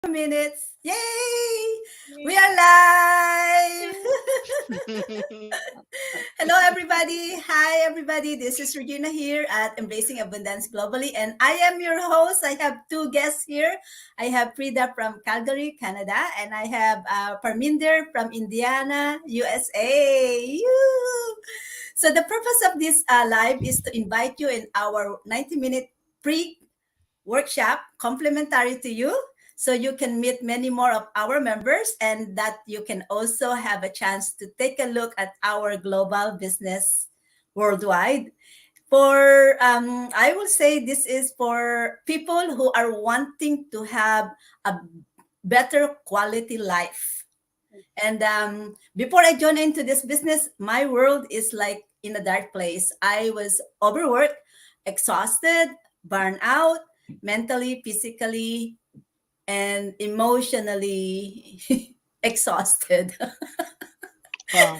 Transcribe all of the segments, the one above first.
minutes. Yay! We Yay. are live! Hello, everybody. Hi, everybody. This is Regina here at Embracing Abundance Globally, and I am your host. I have two guests here. I have Frida from Calgary, Canada, and I have Parminder from Indiana, USA. Yoo! So, the purpose of this live is to invite you in our 90-minute pre workshop complimentary to you so you can meet many more of our members and that you can also have a chance to take a look at our global business worldwide for I will say this is for people who are wanting to have a better quality life. And before I joined into this business, my world is like in a dark place. I was overworked, exhausted, burned out, mentally, physically, and emotionally exhausted. Wow.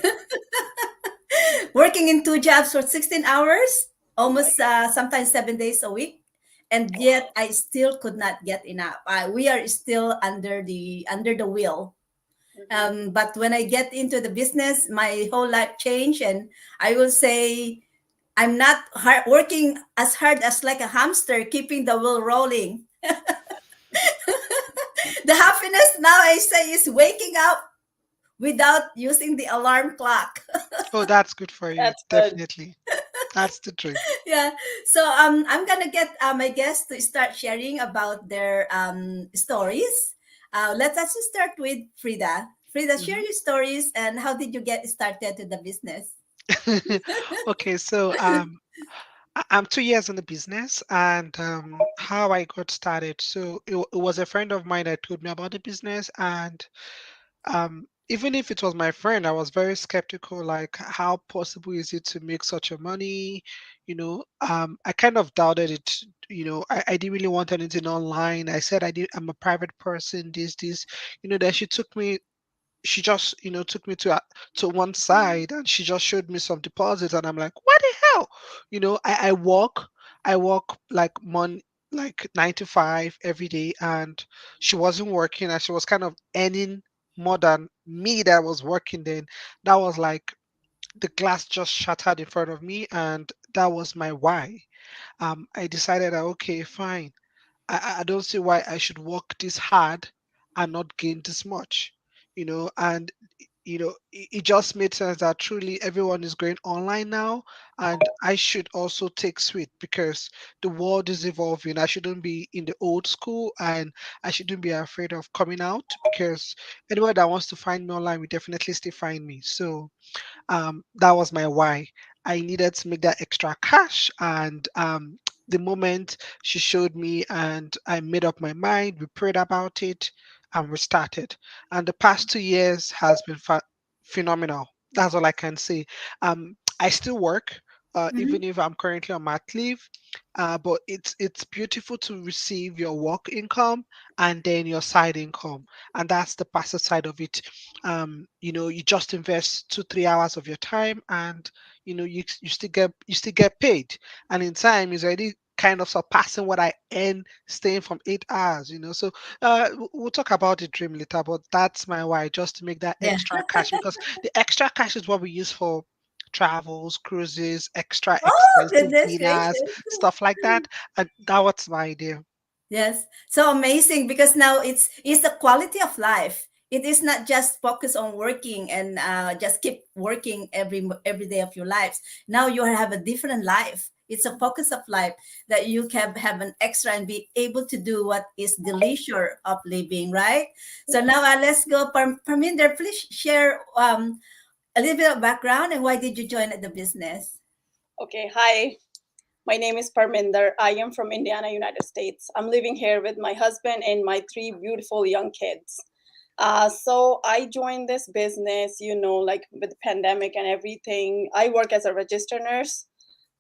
Working in two jobs for 16 hours, almost sometimes 7 days a week. And yet I still could not get enough. We are still under the wheel. Mhm. But when I get into the business, my whole life changed, and I will say I'm not working as hard as like a hamster, keeping the wheel rolling. The happiness now I say is waking up without using the alarm clock. Oh, that's good for you. That's good. Definitely. That's the dream. Yeah. So I'm gonna get my guests to start sharing about their stories. Let us just start with Frida. Frida, share Mhm. your stories and how did you get started to the business? Okay, so I'm 2 years in the business, and how I got started. So it was a friend of mine that told me about the business, and even if it was my friend, I was very skeptical. Like, how possible is it to make such a money? I kind of doubted it. I didn't really want anything online. I said I'm a private person. This. Then she just took me to one side, and she just showed me some deposits, and I'm like, what the hell? I walk like 9 to 5 every day, and she wasn't working, and she was kind of earning more than me that was working. Then that was like the glass just shattered in front of me, and that was my why. I decided that, okay, fine, I don't see why I should work this hard and not gain this much, and it just made sense that truly everyone is going online now, and I should also take suite because the world is evolving. I shouldn't be in the old school, and I shouldn't be afraid of coming out, because anyone that wants to find me online will definitely still find me. So that was my why. I needed to make that extra cash, and the moment she showed me, and I made up my mind, we prayed about it, and we started. And the past 2 years has been phenomenal. That's all I can say. I still work, even Mhm. if I'm currently on mat leave. But it's beautiful to receive your work income and then your side income, and that's the passive side of it. You just invest 2 3 hours of your time, and you still get paid, and in time is already kind of surpassing what I earn staying from 8 hours. So we'll talk about the dream later, but that's my why, just to make that Yeah. extra cash, because the extra cash is what we use for travels, cruises, extra Oh, expensive goodness dinners, gracious. stuff like that. And that was my idea. Yes. So amazing because now it's the quality of life. It is not just focus on working and just keep working every day of your lives. Now you have a different life. It's a focus of life that you can have an extra and be able to do what is the leisure of living, right? So now let's go. Parminder, please share a little bit of background and why did you join the business? Okay, hi. My name is Parminder. I am from Indiana, United States. I'm living here with my husband and my three beautiful young kids. So I joined this business, like with the pandemic and everything. I work as a registered nurse.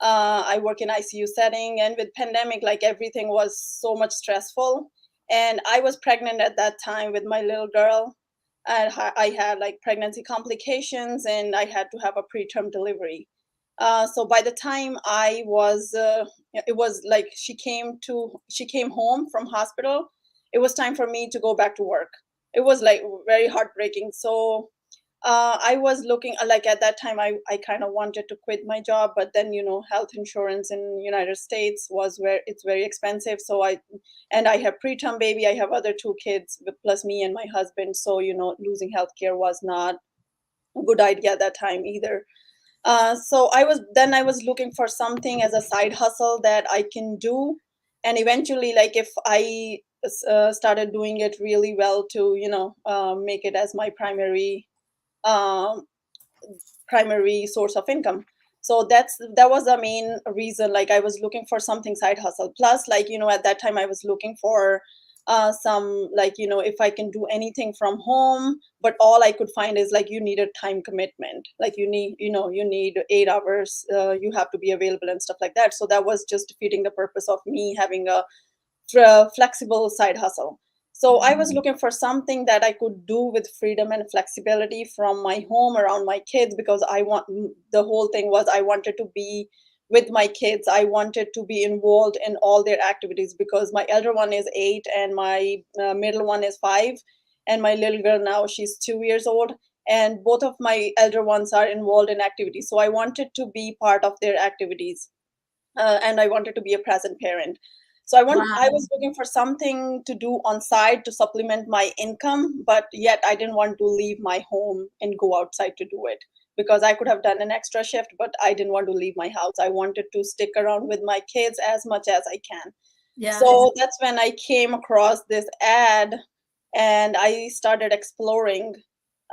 I work in ICU setting, and with pandemic, like everything was so much stressful. And I was pregnant at that time with my little girl, and I had like pregnancy complications, and I had to have a preterm delivery. So by the time it was like she came home from hospital, it was time for me to go back to work. It was like very heartbreaking. So I was looking like at that time I kind of wanted to quit my job, but then health insurance in United States was where it's very expensive. So I have preterm baby, I have other two kids plus me and my husband. So losing healthcare was not a good idea at that time either. So I was looking for something as a side hustle that I can do, and eventually, like if I started doing it really well to make it as my um, primary source of income. So that was the main reason. Like I was looking for something side hustle, plus like at that time I was looking for some, like if I can do anything from home, but all I could find is like you need a time commitment, like you need 8 hours, you have to be available and stuff like that. So that was just defeating the purpose of me having a flexible side hustle. So I was looking for something that I could do with freedom and flexibility from my home around my kids, because the whole thing was I wanted to be with my kids. I wanted to be involved in all their activities, because my elder one is 8 and my middle one is 5, and my little girl now, she's 2 years old, and both of my elder ones are involved in activities. So I wanted to be part of their activities, and I wanted to be a present parent. So I Wow. was looking for something to do on side to supplement my income, but yet I didn't want to leave my home and go outside to do it, because I could have done an extra shift, but I didn't want to leave my house. I wanted to stick around with my kids as much as I can. Yeah. So that's when I came across this ad, and I started exploring,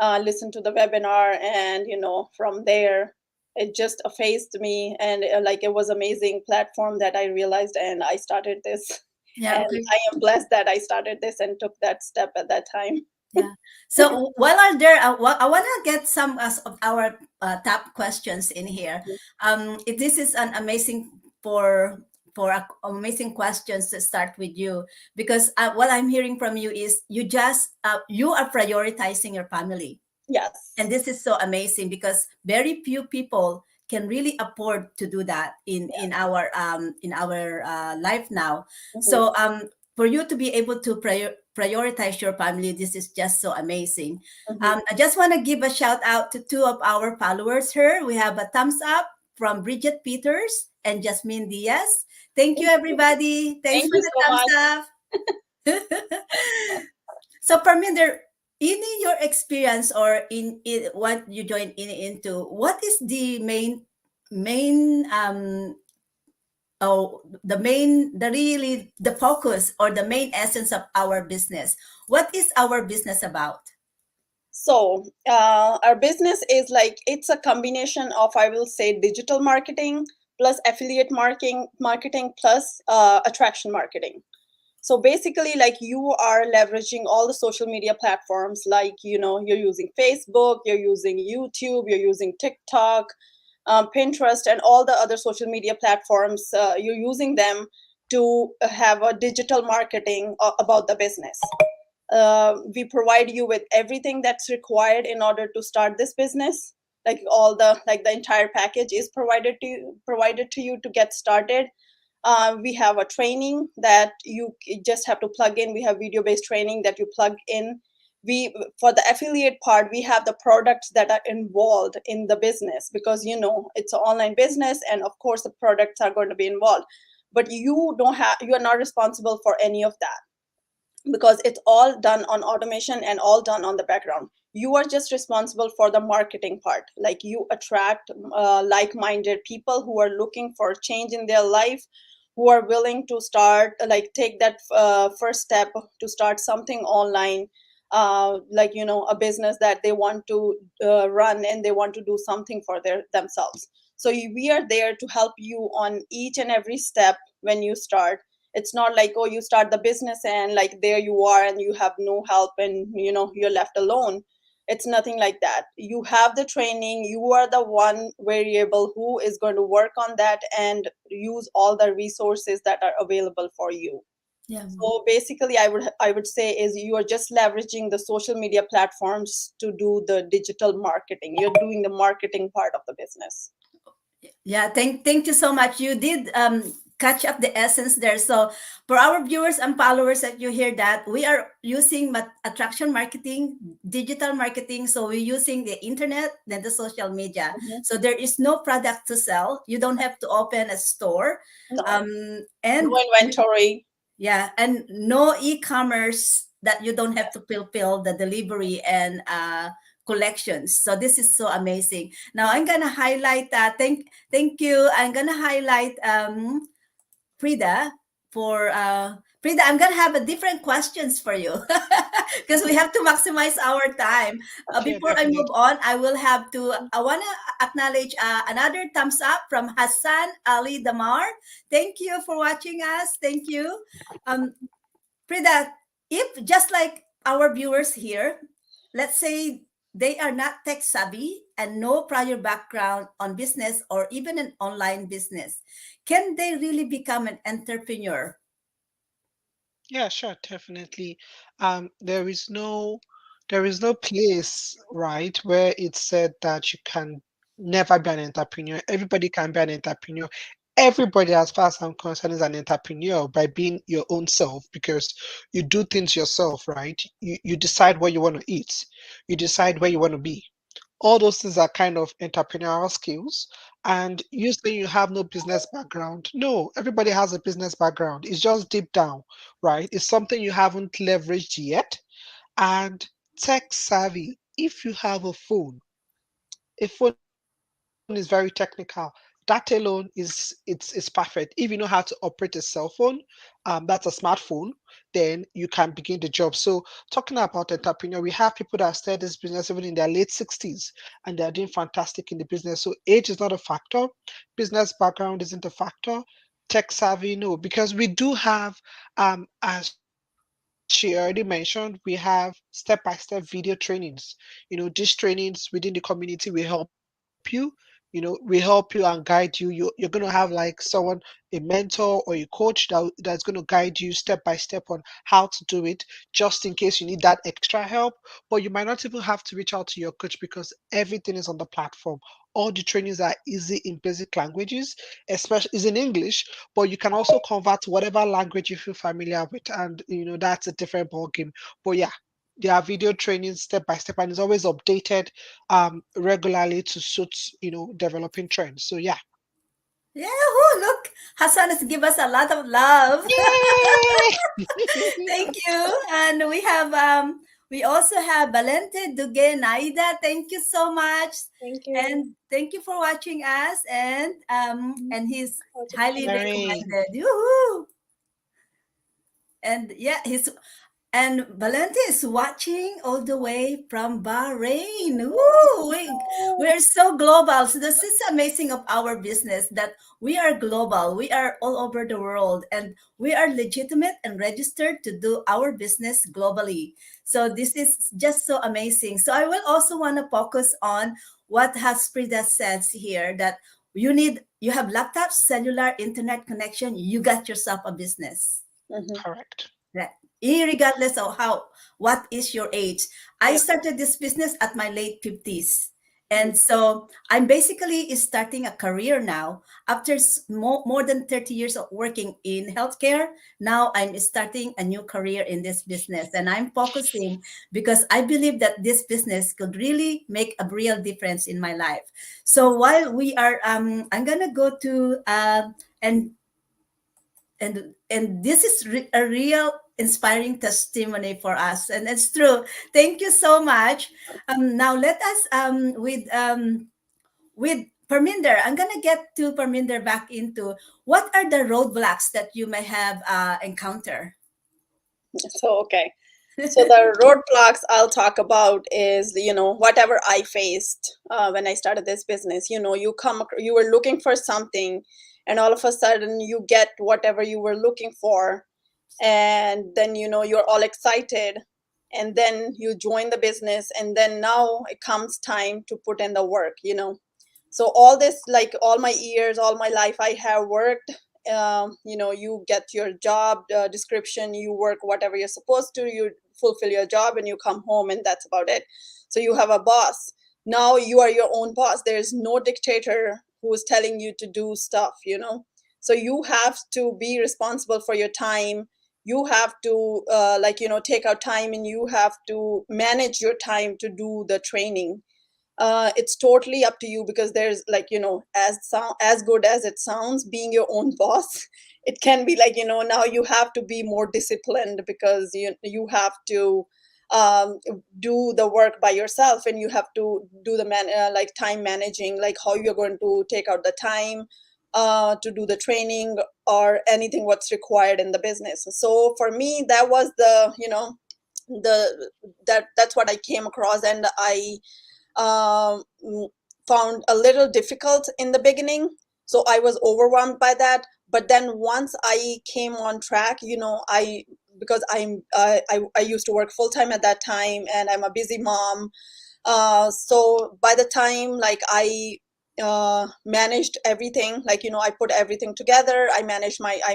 listened to the webinar, and from there it just affected me, and like it was amazing platform that I realized, and I started this. Yeah. And Okay. I am blessed that I started this and took that step at that time. Yeah. So while are there, I want to get some of our top questions in here. This is an amazing for amazing questions to start with you, because what I'm hearing from you is you are prioritizing your family, and Yes. this is so amazing because very few people can really afford to do that in our life now. Hmm. So for you to be able to prioritize your family, this is just so amazing. Hmm. I just want to give a shout out to two of our followers here. We have a thumbs up from Bridget Peters and Jasmine Diaz. Thank you, Thank you. everybody. Thanks Thank for you the so thumbs much. up. So, Parminder, in your experience or in what you joined into, what is the main the really the focus or the main essence of our business? What is our business about? So, our business is like it's a combination of, I will say, digital marketing plus affiliate marketing plus attraction marketing. So basically, like you are leveraging all the social media platforms, like you're using Facebook, you're using YouTube, you're using TikTok, Pinterest, and all the other social media platforms. You're using them to have a digital marketing about the business. We provide you with everything that's required in order to start this business. Like the entire package is provided to you to get started. We have a training that you just have to plug in. We have video based training that you plug in. We For the affiliate part, we have the products that are involved in the business, because it's an online business, and of course the products are going to be involved, but you are not responsible for any of that, because it's all done on automation and all done on the background. You are just responsible for the marketing part. Like you attract like-minded people who are looking for change in their life, who are willing to start, like take that first step to start something online, like a business that they want to run, and they want to do something for themselves. So we are there to help you on each and every step when you start. It's not like, oh, you start the business and like there you are and you have no help, and you're left alone. It's nothing like that. You have the training, you are the one variable who is going to work on that and use all the resources that are available for you. Yeah. So basically, I would say is you are just leveraging the social media platforms to do the digital marketing. You're doing the marketing part of the business. Yeah, thank you so much. You did catch up the essence there. So for our viewers and followers that you hear that, we are using attraction marketing, digital marketing. So we're using the internet, then the social media. Mhm. So there is no product to sell. You don't have to open a store. No, no And inventory. yeah, and no e-commerce that you don't have to fulfill the delivery and collections. So this is so amazing. Now I'm gonna highlight that. Thank you. I'm gonna highlight Frida for Frida. I'm gonna have a different questions for you because we have to maximize our time. Okay, Before I move definitely. on, I will have to. I wanna acknowledge another thumbs up from Hassan Ali Damar. Thank you for watching us. Thank you. Um, Frida, if just like our viewers here, let's say they are not tech savvy and no prior background on business or even an online business, can they really become an entrepreneur? Yeah, sure, definitely. There is no place, right, where it's said that you can never be an entrepreneur. Everybody can be an entrepreneur. Everybody, as far as I'm concerned, is an entrepreneur by being your own self because you do things yourself, right? You decide what you want to eat. You decide where you want to be. All those things are kind of entrepreneurial skills. And you say you have no business background. No, everybody has a business background. It's just deep down, right? It's something you haven't leveraged yet. And tech savvy, if you have a phone is very technical. That alone it's perfect. If you know how to operate a cell phone, that's a smartphone, then you can begin the job. So talking about entrepreneur, we have people that start this business even in their late 60s and they're doing fantastic in the business. So age is not a factor, business background isn't a factor, tech savvy, no, because we do have as she already mentioned, we have step-by-step video trainings. These trainings within the community will help we help you and guide you. You're going to have like someone, a mentor or a coach that's going to guide you step by step on how to do it, just in case you need that extra help. But you might not even have to reach out to your coach because everything is on the platform. All the trainings are easy in basic languages, especially is in English, but you can also convert to whatever language you feel familiar with, and that's a different ball game. But yeah, there are video trainings step by step, and it's always updated regularly to suit developing trends. So yeah. Yeah, oh, look, Hassan has give us a lot of love. Yay! Thank you. And we also have Valente Dugue Naida. Thank you so much. Thank you. And thank you for watching us. And he's Have a good highly time. Sharing. recommended. Yoo-hoo! And yeah, he's and Valente is watching all the way from Bahrain. Woo! We're so global. So this is amazing of our business that we are global. We are all over the world and we are legitimate and registered to do our business globally. So this is just so amazing. So I will also want to focus on what Hasprida says here that you have laptop, cellular, internet connection, you got yourself a business. Mhm. Correct. Right. Irregardless of what is your age. I Yeah. started this business at my late 50s. And so I'm basically starting a career now. After more than 30 years of working in healthcare, now I'm starting a new career in this business. And I'm focusing because I believe that this business could really make a real difference in my life. So while we are, I'm going to go to, and this is a real inspiring testimony for us, and it's true. Thank you so much. Now let us with Parminder. I'm gonna get to Parminder back into what are the roadblocks that you may have encountered. So okay. So the roadblocks I'll talk about is whatever I faced when I started this business. You were looking for something, and all of a sudden you get whatever you were looking for, and then you're all excited, and then you join the business, and then now it comes time to put in the work. So all this, like all my years, all my life, I have worked. You get your job description, you work whatever you're supposed to, you fulfill your job, and you come home, and that's about it. So you have a boss. Now you are your own boss. There's no dictator who is telling you to do stuff. So you have to be responsible for your time. You have to take out time, and you have to manage your time to do the training. It's totally up to you, because there's as good as it sounds, being your own boss, it can be now you have to be more disciplined, because you have to um, do the work by yourself, and you have to do the time managing, like how you're going to take out the time to do the training or anything what's required in the business. So for me, that was the that's what I came across, and I um, found a little difficult in the beginning. So I was overwhelmed by that. But then once I came on track, I because I used to work full time at that time, and I'm a busy mom. So by the time I managed everything, I put everything together. I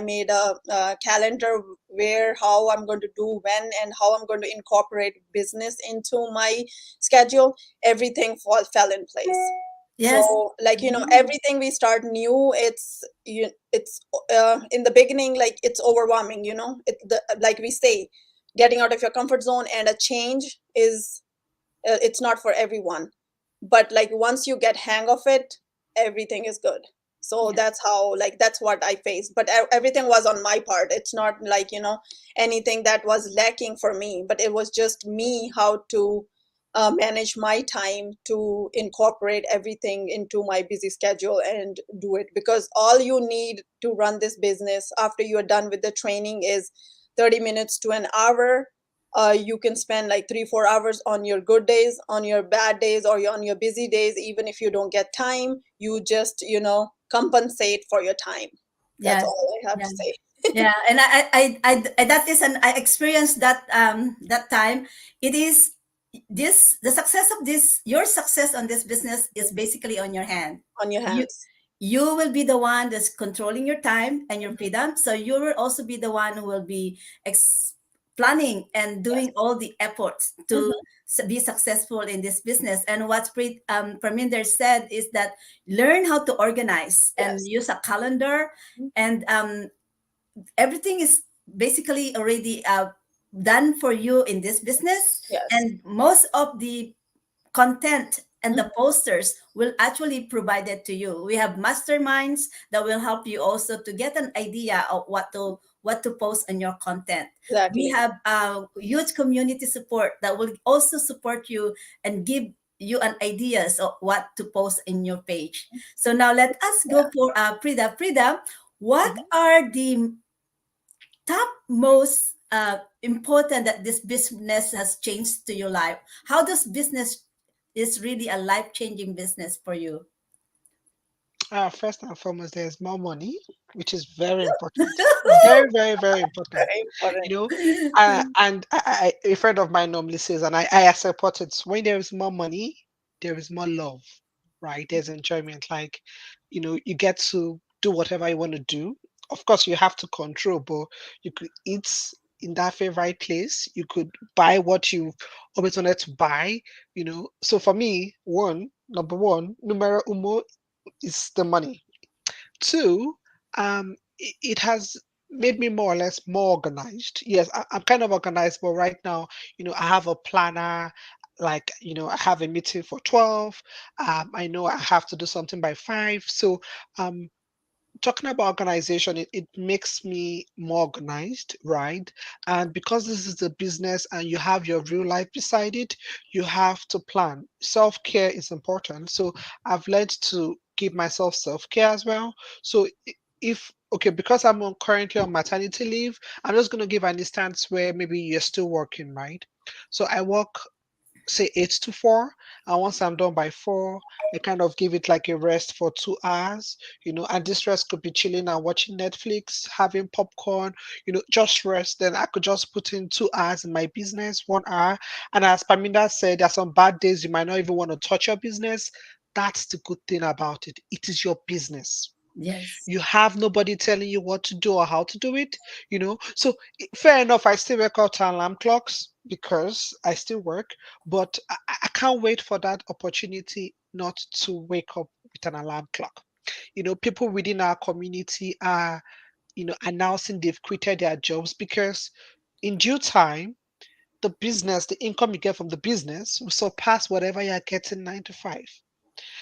made a calendar where how I'm going to do when, and how I'm going to incorporate business into my schedule. Everything fell in place. Yes. So Mhm. everything we start new, it's in the beginning, it's overwhelming, like we say, getting out of your comfort zone, and a change is it's not for everyone. But once you get hang of it, everything is good. So Yeah. that's what I faced. But everything was on my part. It's not anything that was lacking for me, but it was just me how to manage my time to incorporate everything into my busy schedule and do it. Because all you need to run this business after you are done with the training is 30 minutes to an hour. You can spend 3-4 hours on your good days, on your bad days, or on your busy days. Even if you don't get time, you just compensate for your time. That's Yes. all I have Yeah. to say. Yeah, and that is an I experienced that that time. It is this the success of this your success on this business is basically on your hand. On your You hands. you will be the one that's controlling your time and your freedom. So you will also be the one who will be planning and Yes. doing all the efforts to Mhm. be successful in this business. And what Parminder said is that learn how to organize and Yes. use a calendar, Mhm. and everything is basically already done for you in this business. Yes. And most of the content and Mhm. the posters will actually provide it to you. We have masterminds that will help you also to get an idea of what to post on your content. We Exactly. have huge community support that will also support you and give you an ideas of what to post in your page. So now let us Yeah. go for Prida. Prida, what Mhm. are the top most important that this business has changed to your life? How does business is really a life changing business for you? First and foremost, there's more money, which is very important. Very, very, very important. Very important. You know, and a friend of mine normally says, and I support it. When there is more money, there is more love, right? There's enjoyment. Like, you get to do whatever you want to do. Of course, you have to control, but you could eat in that favorite place. You could buy what you always wanted to buy. So for me, number one, numero uno is the money. Two, it has made me more or less more organized. Yes, I'm kind of organized, but right now, I have a planner. Like, I have a meeting for 12. I know I have to do something by 5. So, um, talking about organization, it makes me more organized, right? And because this is a business and you have your real life beside it, you have to plan. Self-care is important. So I've learned to give myself self-care as well. So if okay, because currently on maternity leave, I'm just going to give an instance where maybe you're still working, right? So I work, say, 8 to 4, and once I'm done by 4, I kind of give it like a rest for 2 hours. And this rest could be chilling and watching Netflix, having popcorn, just rest. Then I could just put in 2 hours in my business, 1 hour. And as Paminda said, there are some bad days you might not even want to touch your business. That's the good thing about it. It is your business. Yes. You have nobody telling you what to do or how to do it. So fair enough, I still work out alarm clocks because I still work, but I can't wait for that opportunity not to wake up with an alarm clock. People within our community are, announcing they've quitted their jobs because in due time, the business, the income you get from the business will surpass whatever you're getting 9 to 5.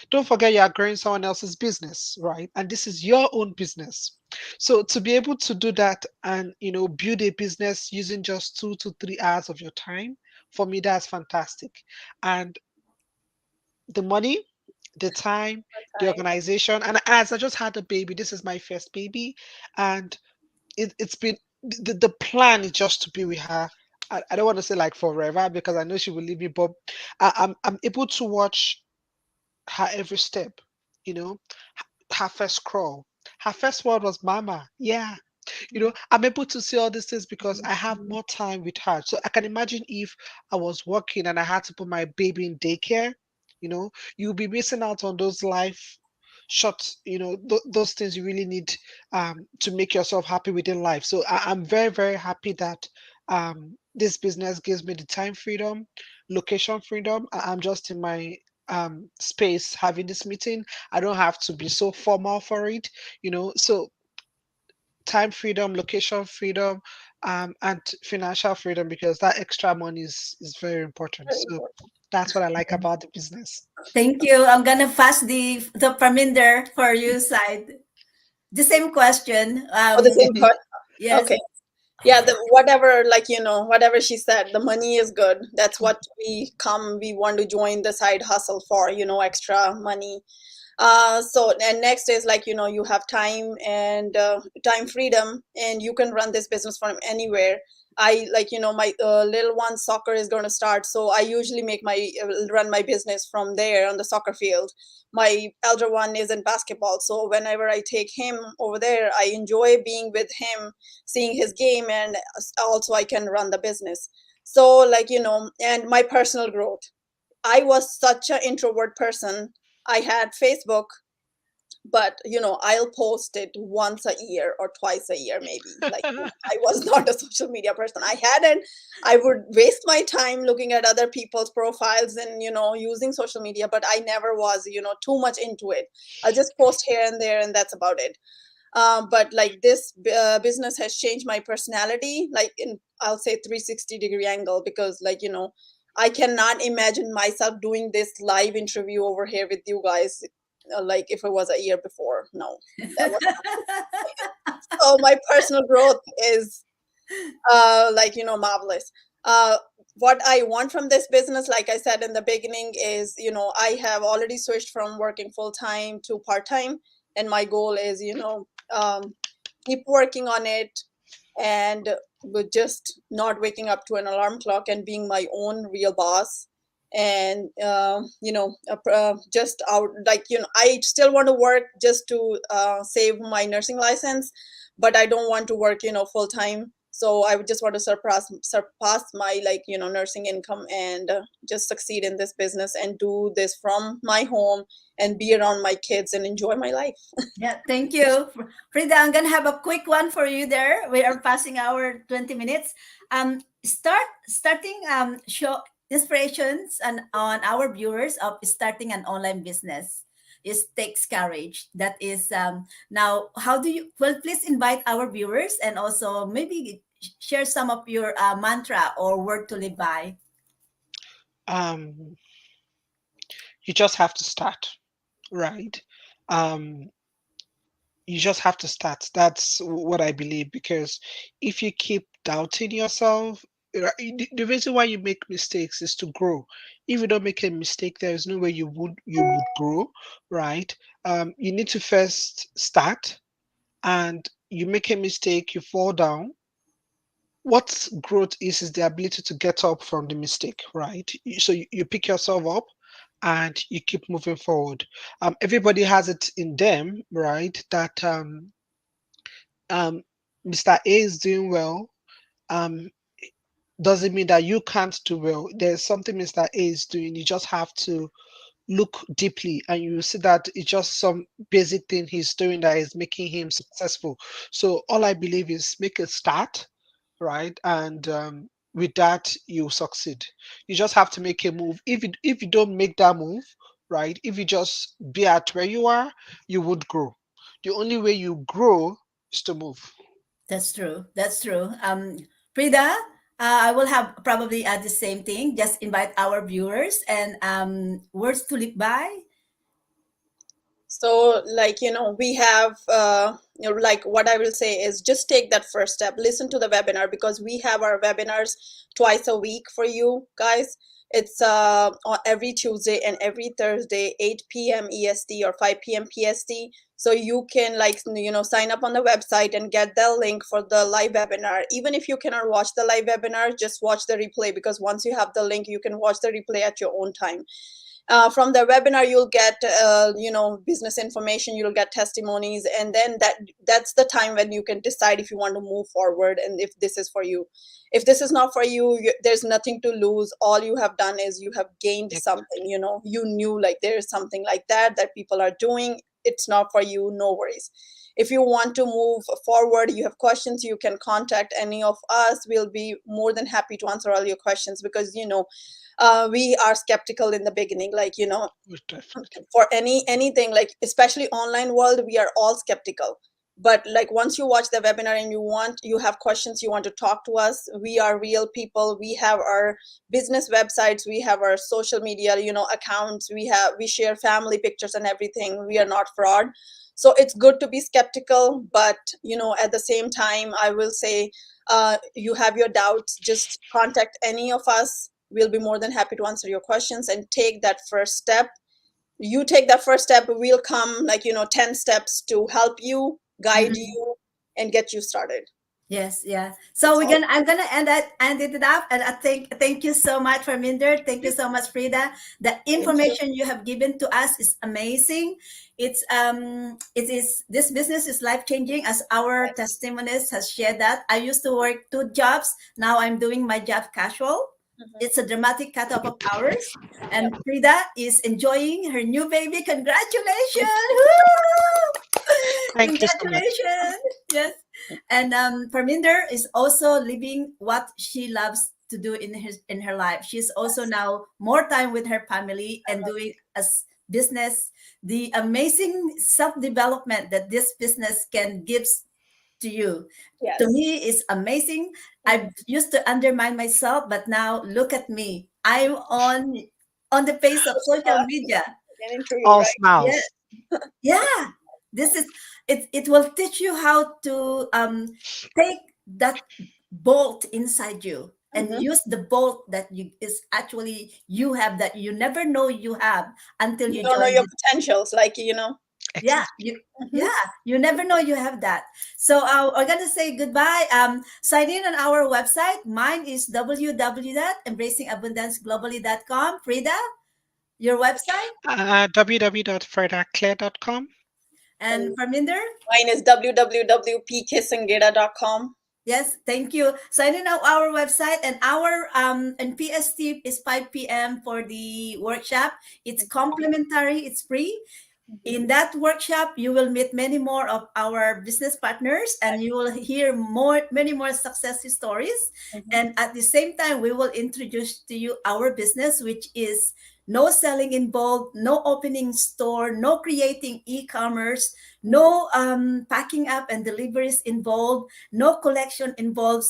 Don't forget you are growing someone else's business, right? And this is your own business. So to be able to do that and build a business using just 2 to 3 hours of your time, for me that's fantastic. And the money, the time, the Time. organization, and as I just had a baby, this is my first baby, and it's been the plan is just to be with her. I don't want to say like forever because I know she will leave me, but I'm able to watch her every step, you know, her first crawl. Her first word was mama. Yeah. I'm able to see all these things because I have more time with her. So I can imagine if I was working and I had to put my baby in daycare, you know, you'll be missing out on those life shots, those things you really need to make yourself happy within life. So I'm very, very happy that this business gives me the time freedom, location freedom. I'm just in my space having this meeting. I don't have to be so formal for it. So time freedom, location freedom, and financial freedom because that extra money is very important. Very So important. that's what I like about the business. Thank you. I'm gonna pass the Parminder for you side. The same question. Oh, the same part. Yes. Okay. Yeah, whatever, like, whatever she said, the money is good. That's what we want to join the side hustle for, extra money. So and next is like, you have time and time freedom, and you can run this business from anywhere. I like, my little one soccer is going to start, so I usually make my run my business from there on the soccer field. My elder one is in basketball, so whenever I take him over there, I enjoy being with him, seeing his game, and also I can run the business. So like, and my personal growth, I was such an introvert person. I had Facebook, but I'll post it once a year or twice a year, maybe. Like, I was not a social media person. I hadn't. I would waste my time looking at other people's profiles and using social media, but I never was too much into it. I'll just post here and there, and that's about it. But like this business has changed my personality, like in, I'll say, 360-degree angle, because like I cannot imagine myself doing this live interview over here with you guys, like if it was a year before. No, that was so my personal growth is like marvelous. uh what I want from this business, like I said in the beginning, is I have already switched from working full time to part time, and my goal is um keep working on it, and with just not waking up to an alarm clock and being my own real boss. And just out, like I still want to work just to save my nursing license, but I don't want to work full time. So I would just want to surpass my, like nursing income, and just succeed in this business and do this from my home and be around my kids and enjoy my life. Yeah, thank you. Frida, I'm gonna have a quick one for you there. We are passing our 20 minutes. Starting show inspirations on our viewers of starting an online business is takes courage. That is now how do you, well, please invite our viewers and also maybe share some of your mantra or word to live by. um you just have to start, right? um you just have to start. That's what I believe, because if you keep doubting yourself, right, the reason why you make mistakes is to grow. If you don't make a mistake, there is no way you would grow, right? You need to first start, and you make a mistake, you fall down. What growth is the ability to get up from the mistake, right? So you pick yourself up and you keep moving forward. Everybody has it in them, right? That um, Mr. A is doing well, um, doesn't mean that you can't do well. There's something Mr. A is doing. You just have to look deeply and you see that it's just some basic thing he's doing that is making him successful. So all I believe is make a start, right? And with that, you succeed. You just have to make a move. If you don't make that move, right? If you just be at where you are, you would grow. the only way you grow is to move. That's true. That's true. Prida, I will have probably the same thing. Just invite our viewers and words to live by. So, like, we have, like, what I will say is just take that first step. Listen to the webinar because we have our webinars twice a week for you guys. It's every Tuesday and every Thursday, 8 p.m. EST or 5 p.m. PST. So you can, like, sign up on the website and get the link for the live webinar. Even if you cannot watch the live webinar, just watch the replay, because once you have the link, you can watch the replay at your own time. From the webinar, you'll get business information, you'll get testimonies, and then that's the time when you can decide if you want to move forward and if this is for you. If this is not for you, there's nothing to lose. All you have done is you have gained something. You knew, like, there is something like that people are doing. It's not for you, no worries. If you want to move forward, you have questions, you can contact any of us. We'll be more than happy to answer all your questions, because we are skeptical in the beginning, like, Most definitely. for anything, like, especially online world, we are all skeptical. But, like, once you watch the webinar and you have questions, you want to talk to us, we are real people. We have our business websites, we have our social media accounts, we share family pictures and everything. We are not fraud. So it's good to be skeptical, but at the same time, I will say, you have your doubts, just contact any of us. We'll be more than happy to answer your questions and take that first step. You take that first step, we'll come, like, 10 steps to help you, guide Mhm. you, and get you started. Yes, yeah. So That's we're all. gonna I'm gonna end it up, and I think thank you so much for Minder. Thank you so much, Frida. The Thank you. information you have given to us is amazing. It is this business is life changing, as our testimonies has shared that. I used to work two jobs. Now I'm doing my job casual. Mhm. It's a dramatic cut off of hours. Yep. And Frida is enjoying her new baby. Thank Congratulations! you. Woo! Thank you so much. Congratulations! Yes. And Parminder is also living what she loves to do in her life. She's also Yes. now more time with her family and doing as business the amazing self development that this business can give to you. To Yes. me, is amazing. I Mhm. used to undermine myself, but now look at me. I'm on the face of social Uh, media. Getting to you, All right? Yeah, smiles. yeah, this is it will teach you how to take that bolt inside you and Hmm. use the bolt that you is actually you have, that you never know you have until You you don't know join your this. potentials, like, Yeah, Exactly. you, Mhm. yeah, you never know you have that. So we're gonna say goodbye. Sign in on our website. Mine is www.embracingabundanceglobally.com. Frida, your website. www.fredaclaire.com. And And Parminder. mine is www.pkissangeda.com. Yes, thank you. Sign in our website, and our and PST is 5 p.m. for the workshop. It's complimentary, it's free. In that workshop, you will meet many more of our business partners, and you will hear many more success stories. Mhm. And at the same time, we will introduce to you our business, which is no selling involved, no opening store, no creating e-commerce, no packing up and deliveries involved, no collection involved,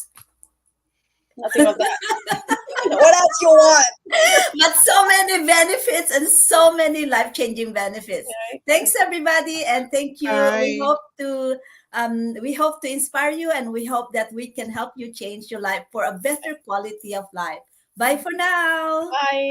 Nothing of that. What else you want? but so many benefits and so many life-changing benefits. Right? Thanks everybody, and thank you. Bye. We hope to inspire you, and we hope that we can help you change your life for a better quality of life. Bye for now.